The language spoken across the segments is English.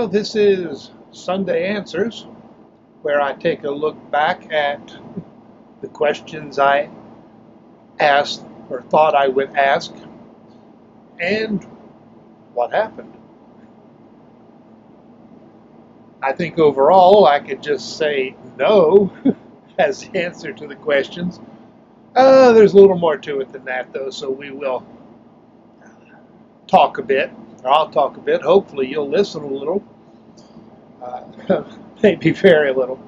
Well, this is Sunday Answers, where I take a look back at the questions I asked or thought I would ask and what happened. I think overall I could just say no as the answer to the questions. There's a little more to it than that, though, so we will talk a bit. I'll talk a bit. Hopefully you'll listen a little. Maybe very little.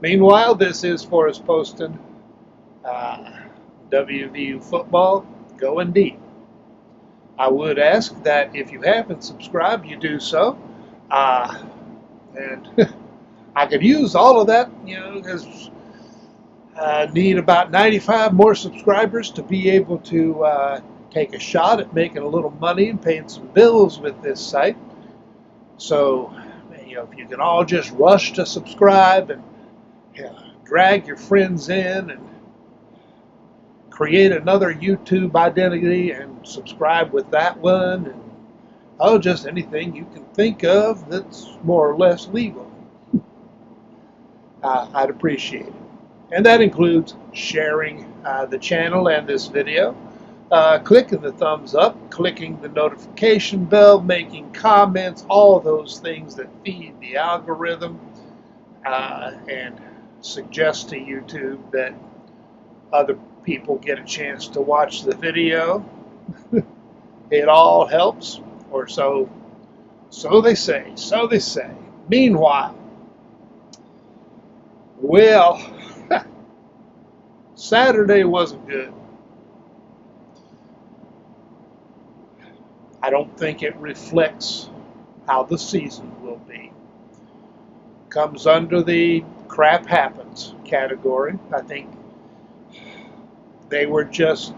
Meanwhile, this is Forrest Poston, WVU football, going deep. I would ask that if you haven't subscribed, you do so. And I could use all of that, because I need about 95 more subscribers to be able to take a shot at making a little money and paying some bills with this site. So, if you can all just rush to subscribe and drag your friends in and create another YouTube identity and subscribe with that one, and just anything you can think of that's more or less legal, I'd appreciate it. And that includes sharing the channel and this video, clicking the thumbs up, clicking the notification bell, making comments, all those things that feed the algorithm and suggest to YouTube that other people get a chance to watch the video. It all helps, or so they say. So they say. Meanwhile, well, Saturday wasn't good. I don't think it reflects how the season will be. Comes under the crap happens category. I think they were just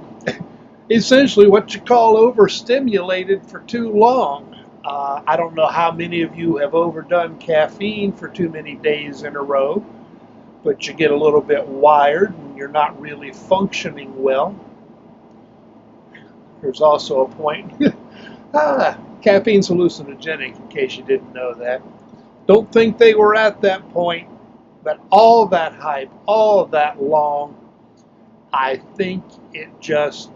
essentially what you call overstimulated for too long. I don't know how many of you have overdone caffeine for too many days in a row, but you get a little bit wired and you're not really functioning well. There's also a point. Caffeine's hallucinogenic, in case you didn't know that. Don't think they were at that point, but all that hype, all that long, I think it just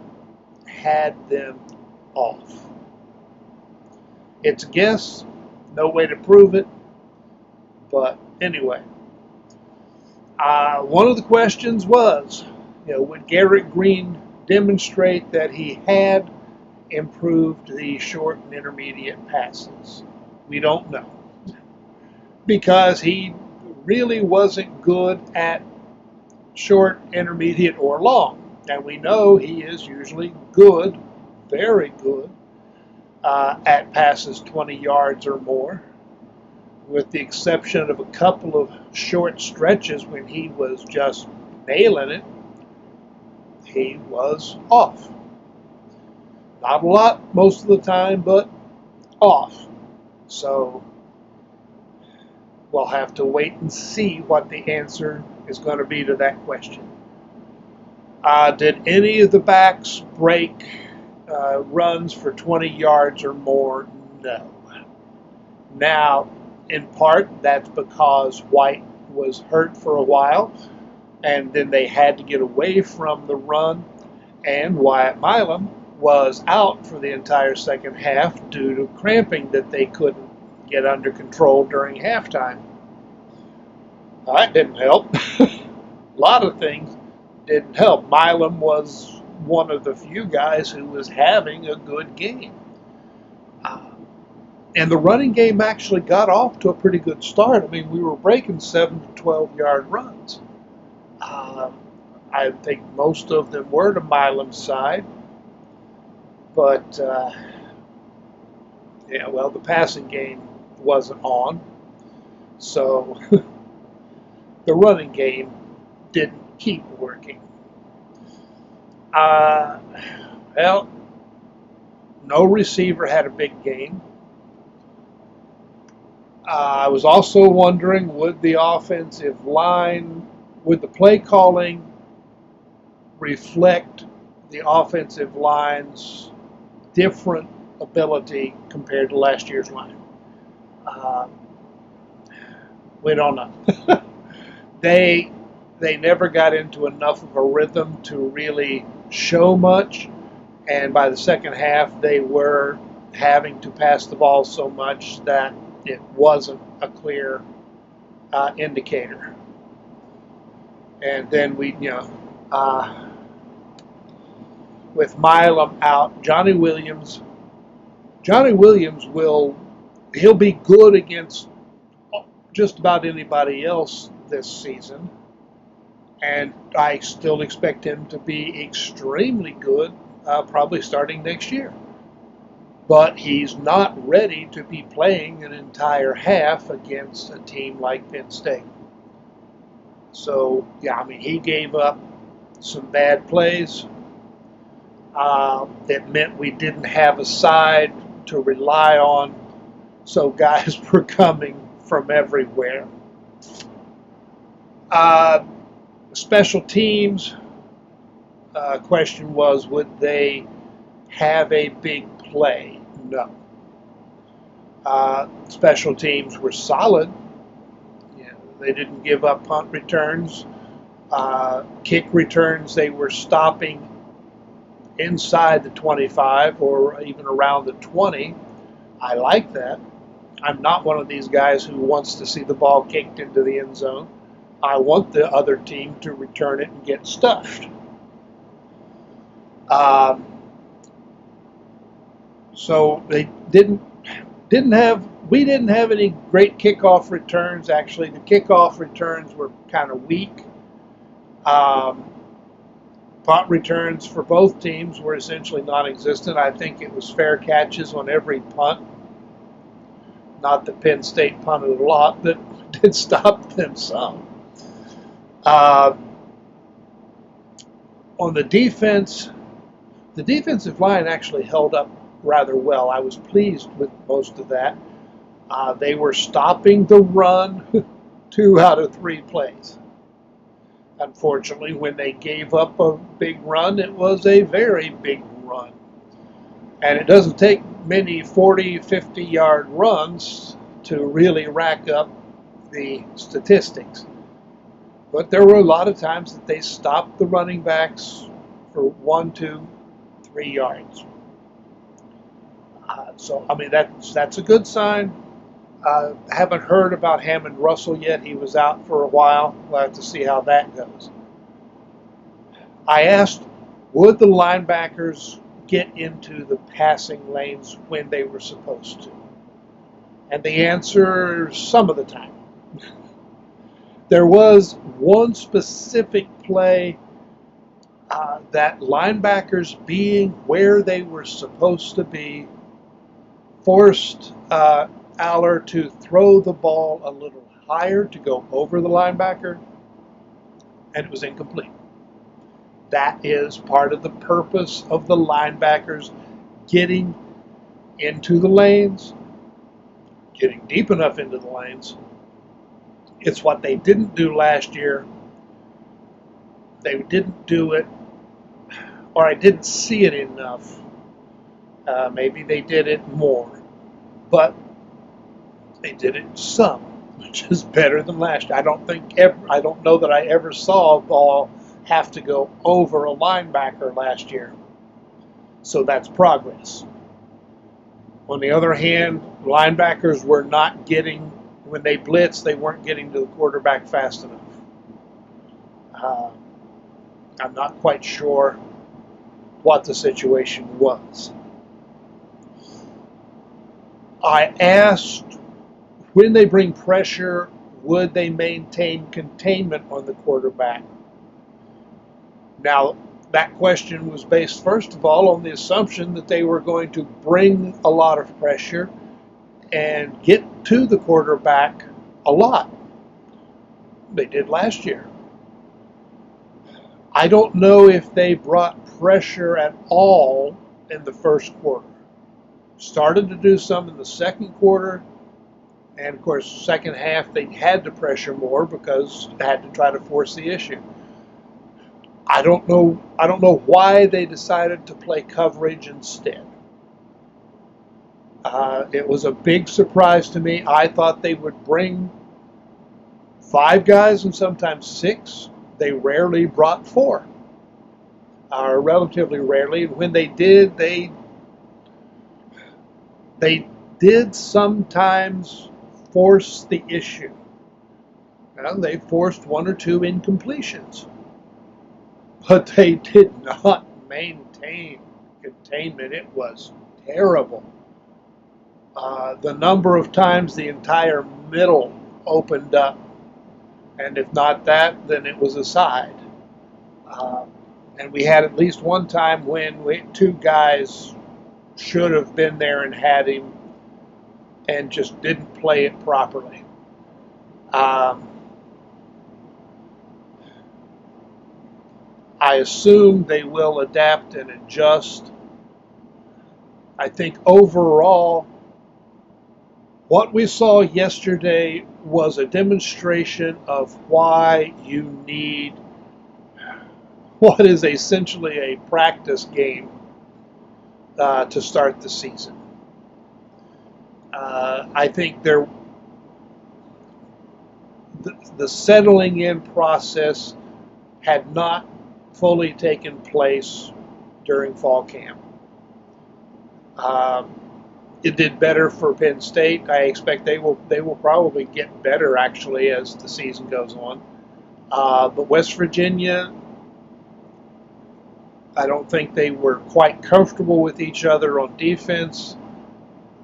had them off. It's a guess, no way to prove it, but anyway. One of the questions was, would Garrett Green demonstrate that he had improved the short and intermediate passes? We don't know, because he really wasn't good at short, intermediate, or long. And we know he is usually good, very good, at passes 20 yards or more, with the exception of a couple of short stretches when he was just nailing it. He was off. Not a lot most of the time, but off. So we'll have to wait and see what the answer is going to be to that question. Did any of the backs break runs for 20 yards or more? No. Now, in part, that's because White was hurt for a while, and then they had to get away from the run, and Wyatt Milam was out for the entire second half due to cramping that they couldn't get under control during halftime. That didn't help. A lot of things didn't help. Milam was one of the few guys who was having a good game. And the running game actually got off to a pretty good start. I mean, we were breaking 7 to 12-yard runs. I think most of them were to Milam's side. But, the passing game wasn't on. So the running game didn't keep working. No receiver had a big game. I was also wondering, would the offensive line, would the play calling reflect the offensive line's different ability compared to last year's line? Uh, we don't know. they never got into enough of a rhythm to really show much, and by the second half, they were having to pass the ball so much that it wasn't a clear indicator. And then with Milam out, Johnny Williams he'll be good against just about anybody else this season, and I still expect him to be extremely good, probably starting next year. But he's not ready to be playing an entire half against a team like Penn State. So, yeah, I mean, he gave up some bad plays. That meant we didn't have a side to rely on, so guys were coming from everywhere. Special teams, question was, would they have a big play? No. Special teams were solid. They didn't give up punt returns. Kick returns, they were stopping inside the 25 or even around the 20. I like that. I'm not one of these guys who wants to see the ball kicked into the end zone. I want the other team to return it and get stuffed. So they didn't have any great kickoff returns. Actually, the kickoff returns were kind of weak. Punt returns for both teams were essentially non-existent. I think it was fair catches on every punt. Not that Penn State punted a lot, but did stop them some. On the defense, the defensive line actually held up rather well. I was pleased with most of that. They were stopping the run 2 out of 3 plays. Unfortunately, when they gave up a big run, it was a very big run. And it doesn't take many 40, 50-yard runs to really rack up the statistics. But there were a lot of times that they stopped the running backs for 1, 2, 3 yards. So, I mean, that's a good sign. Haven't heard about Hammond Russell yet. He was out for a while. We'll have to see how that goes. I asked, would the linebackers get into the passing lanes when they were supposed to? And the answer, some of the time. There was one specific play that linebackers being where they were supposed to be forced Aller to throw the ball a little higher to go over the linebacker, and it was incomplete. That is part of the purpose of the linebackers getting into the lanes, getting deep enough into the lanes. It's what they didn't do last year. They didn't do it, or I didn't see it enough. Maybe they did it more, but they did it some, which is better than last year. I don't know that I ever saw a ball have to go over a linebacker last year. So that's progress. On the other hand, linebackers were not getting, when they blitzed, they weren't getting to the quarterback fast enough. I'm not quite sure what the situation was. I asked, when they bring pressure, would they maintain containment on the quarterback? Now, that question was based, first of all, on the assumption that they were going to bring a lot of pressure and get to the quarterback a lot. They did last year. I don't know if they brought pressure at all in the first quarter. Started to do some in the second quarter, and of course, second half they had to pressure more because they had to try to force the issue. I don't know why they decided to play coverage instead. It was a big surprise to me. I thought they would bring 5 guys and sometimes 6. They rarely brought 4, or relatively rarely. And when they did, they did sometimes force the issue. They forced 1 or 2 incompletions, but they did not maintain containment. It was terrible. The number of times the entire middle opened up, and if not that, then it was a side. And we had at least one time when 2 guys should have been there and had him and just didn't play it properly. I assume they will adapt and adjust. I think overall, what we saw yesterday was a demonstration of why you need what is essentially a practice game to start the season. I think the settling in process had not fully taken place during fall camp. It did better for Penn State. I expect they will probably get better actually as the season goes on. But West Virginia, I don't think they were quite comfortable with each other on defense.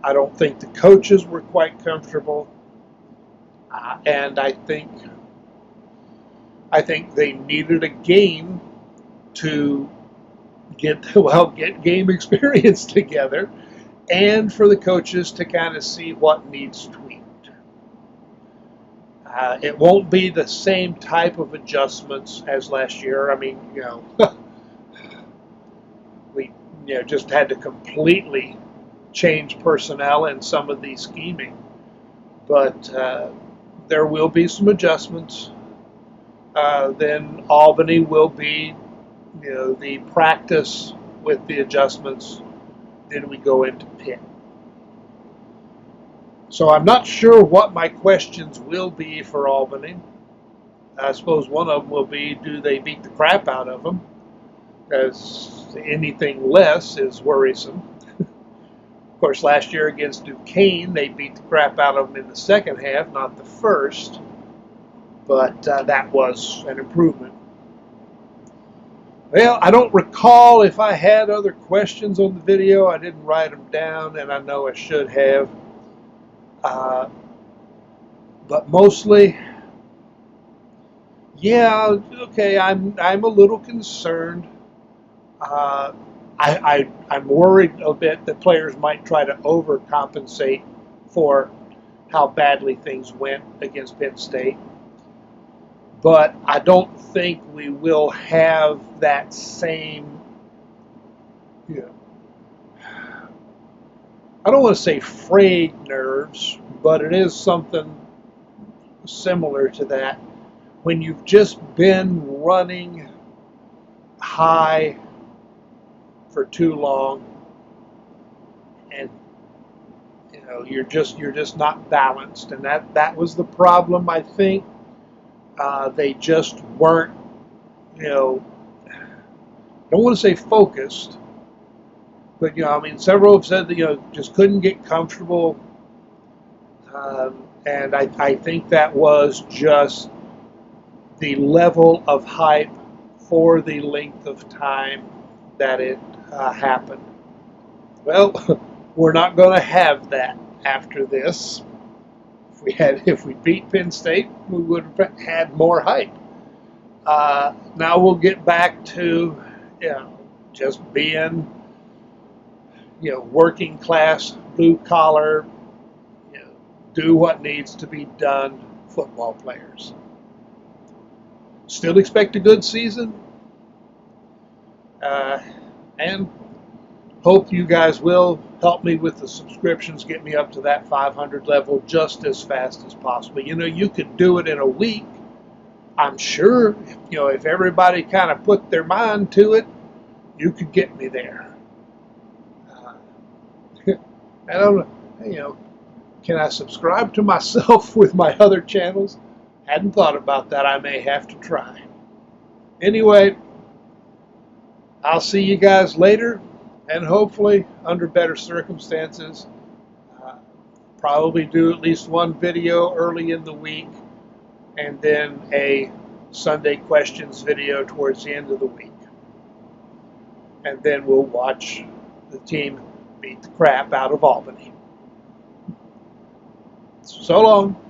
I don't think the coaches were quite comfortable, and I think they needed a game to get game experience together, and for the coaches to kind of see what needs tweaked. It won't be the same type of adjustments as last year. I mean, we just had to completely change personnel and some of the scheming, but there will be some adjustments. Then Albany will be, the practice with the adjustments. Then we go into Pitt. So I'm not sure what my questions will be for Albany. I suppose one of them will be, do they beat the crap out of them? Because anything less is worrisome. Of course, last year against Duquesne, they beat the crap out of them in the second half, not the first. But that was an improvement. Well, I don't recall if I had other questions on the video. I didn't write them down, and I know I should have. But mostly, yeah, okay, I'm a little concerned. I'm worried a bit that players might try to overcompensate for how badly things went against Penn State. But I don't think we will have that same, I don't want to say frayed nerves, but it is something similar to that. When you've just been running high for too long, and you're just not balanced, and that was the problem, I think. They just weren't, I don't want to say focused, but several have said that just couldn't get comfortable, and I think that was just the level of hype for the length of time that it happened. Well, we're not going to have that after this. If we beat Penn State, we would have had more hype. Now we'll get back to just being working class, blue collar, do what needs to be done football players. Still expect a good season, and hope you guys will help me with the subscriptions, get me up to that 500 level just as fast as possible. You could do it in a week. I'm sure, if everybody kind of put their mind to it, you could get me there. I don't know, can I subscribe to myself with my other channels? Hadn't thought about that. I may have to try. Anyway, I'll see you guys later, and hopefully under better circumstances. Uh, Probably do at least one video early in the week, and then a Sunday questions video towards the end of the week. And then we'll watch the team beat the crap out of Albany. So long.